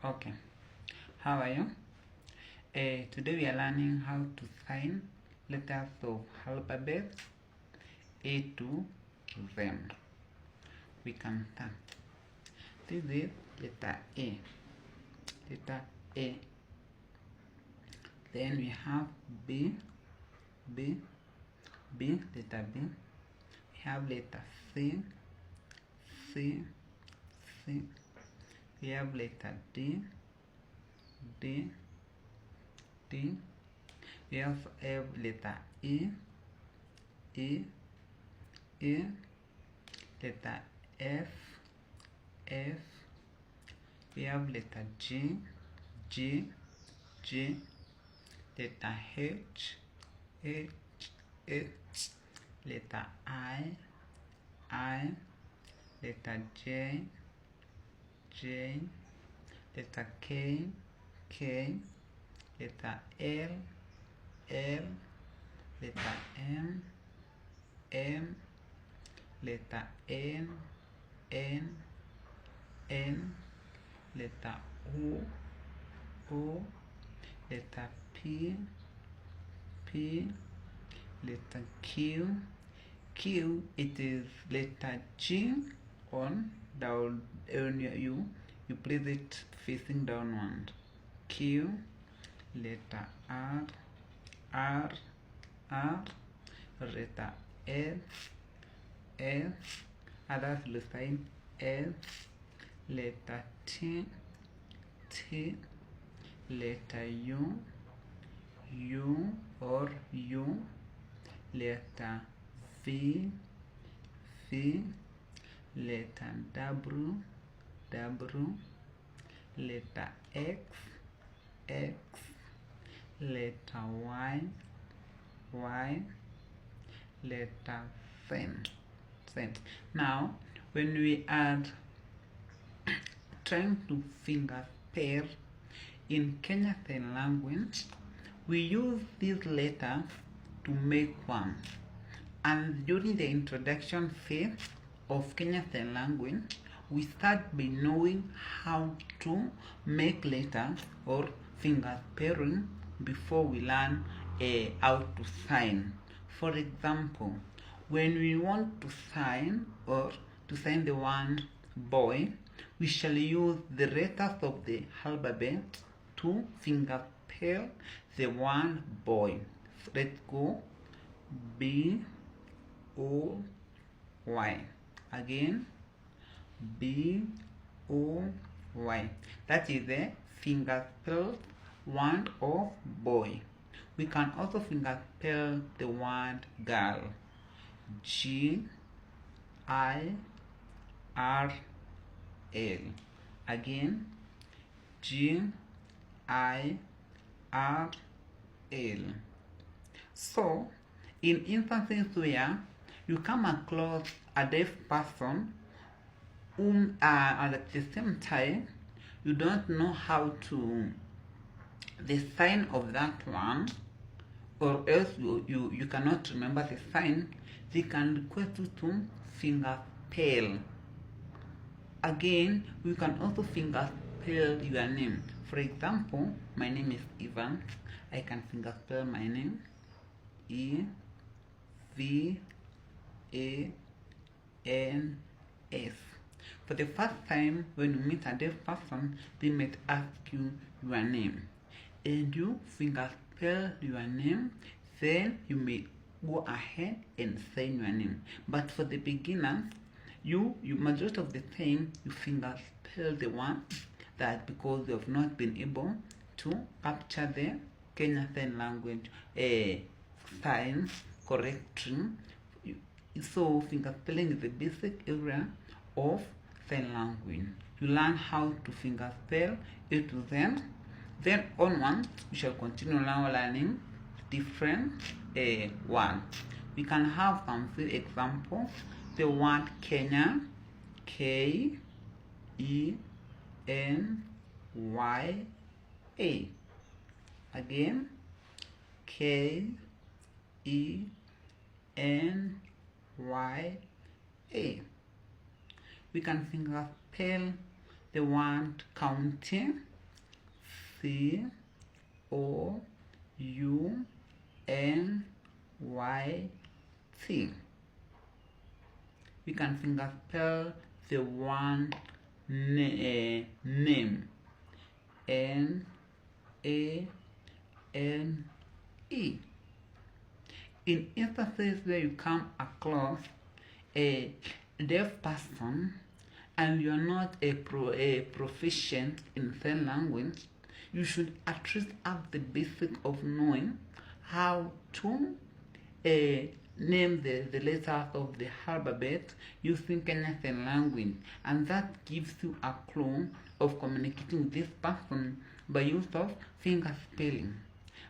Okay, how are you? Today we are learning how to sign letters of alphabet A to Z. We can start. This is letter A. Letter A. Then we have B, B, B, letter B. We have letter C, C, C. We have letter D, D, D. We also have letter E, E, E. Letter F, F. We have letter G, G, G. Letter H, H, H. Letter I, I. Letter J, J. Letter K, K. Letter L, L. Letter M, M. Letter N, N, N. Letter O, O. Letter P, P. Letter Q, Q. It is letter G on down you place it facing downward. Q. Letter R, R, R. Letter S, S. Others will sign S. Letter T, T. Letter U, U or U. Letter V, V. Letter W, W. Letter X, X. Letter Y, Y. Letter Z, Z. Now, when we are trying to finger pair in Kenya Sign Language, we use these letters to make one. And during the introduction phase of Kenya Sign Language, we start by knowing how to make letters or finger pairing before we learn how to sign. For example, when we want to sign or to sign the word boy, we shall use the letters of the alphabet to finger pair the word boy. Let's go. B, O, Y. Again, B, O, Y. That is the finger spelled word of boy. We can also finger spell the word girl. G, I, R, L. Again, G, I, R, L. So, in instances where you come across a deaf person whom at the same time you don't know how to the sign of that one, or else you cannot remember the sign, they can request you to finger spell. Again, you can also finger spell your name. For example, my name is Ivan. I can finger spell my name. E, V, A, N, S. For the first time, when you meet a deaf person, they might ask you your name, and you finger spell your name. Then you may go ahead and sign your name. But for the beginners, you majority of the time you finger spell the one that, because you have not been able to capture the Kenya Sign Language signs correctly. So finger spelling is the basic area of sign language. You learn how to finger spell A to Z. Then onwards, we shall continue now learning different words. We can have some few examples. The word Kenya, K, E, N, Y, A. Again, K, E, N, Y, A. We can finger spell the word county, COUNYT. We can finger spell the one name, NANE. In instances where you come across a deaf person and you are not a proficient in sign language, you should at least have the basic of knowing how to name the letters of the alphabet using Kenya Sign Language, and that gives you a clue of communicating with this person by use of finger spelling.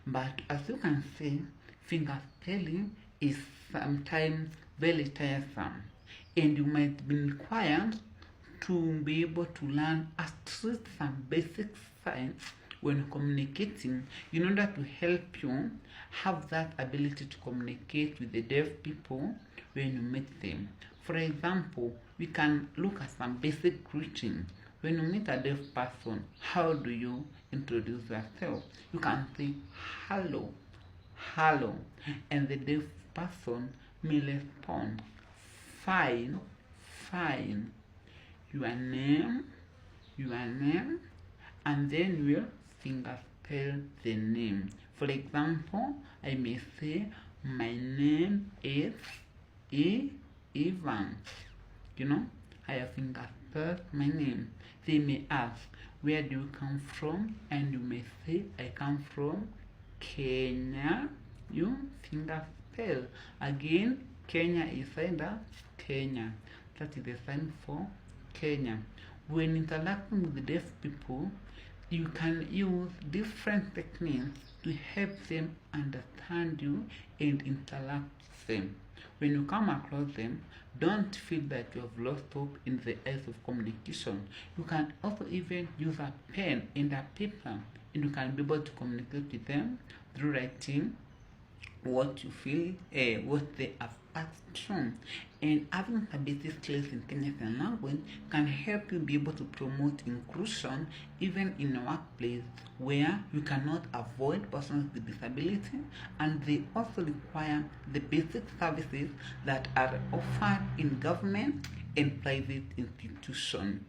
But as you can see, finger spelling is sometimes very tiresome, and you might be required to be able to learn at least some basic signs when communicating in order to help you have that ability to communicate with the deaf people when you meet them. For example, we can look at some basic greeting. When you meet a deaf person, how do you introduce yourself? You can say hello, hello, and the deaf person may respond fine, fine. Your name, and then we'll finger spell the name. For example, I may say my name is Ivan. I have finger spelled my name. They may ask, where do you come from? And you may say, I come from Kenya. You finger spell. Again, Kenya is either Kenya. That is the sign for Kenya. When interacting with the deaf people, you can use different techniques to help them understand you and interact with them. When you come across them, don't feel that you have lost hope in the eyes of communication. You can also even use a pen and a paper, and you can be able to communicate with them through writing what you feel, what they have asked from. And having a basic skills in Kenya Sign Language can help you be able to promote inclusion even in a workplace where you cannot avoid persons with disability, and they also require the basic services that are offered in government and private institutions.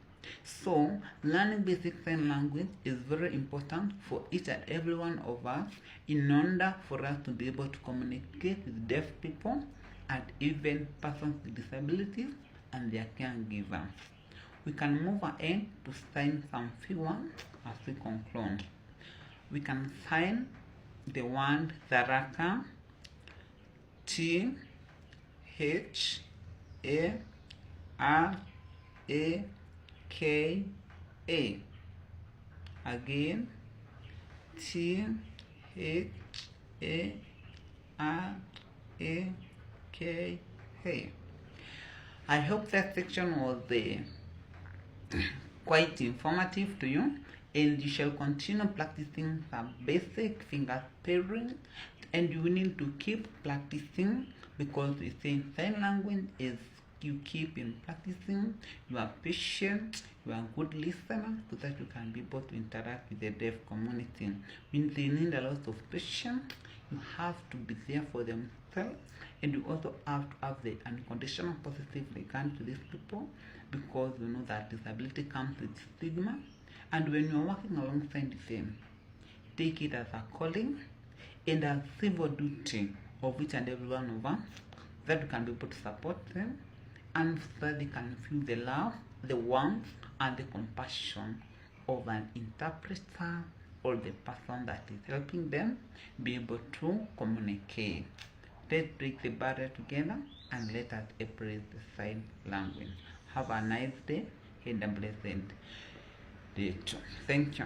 So, learning basic sign language is very important for each and every one of us in order for us to be able to communicate with deaf people and even persons with disabilities and their caregivers. We can move ahead to sign some figures as we conclude. We can sign the word Tharaka, THARAKA. Again, THARAKA. I hope that section was quite informative to you, and you shall continue practicing some basic finger spelling, and you need to keep practicing, because we say sign language is you keep in practicing, you are patient, you are a good listener, so that you can be able to interact with the deaf community. When they need a lot of patience, you have to be there for themselves, and you also have to have the unconditional positive regard to these people, because you know that disability comes with stigma. And when you're working alongside them, take it as a calling and a civil duty of each and every one of us, that you can be able to support them, and so that they can feel the love, the warmth, and the compassion of an interpreter or the person that is helping them be able to communicate. Let's break the barrier together and let us embrace the sign language. Have a nice day and a blessed day too. Thank you.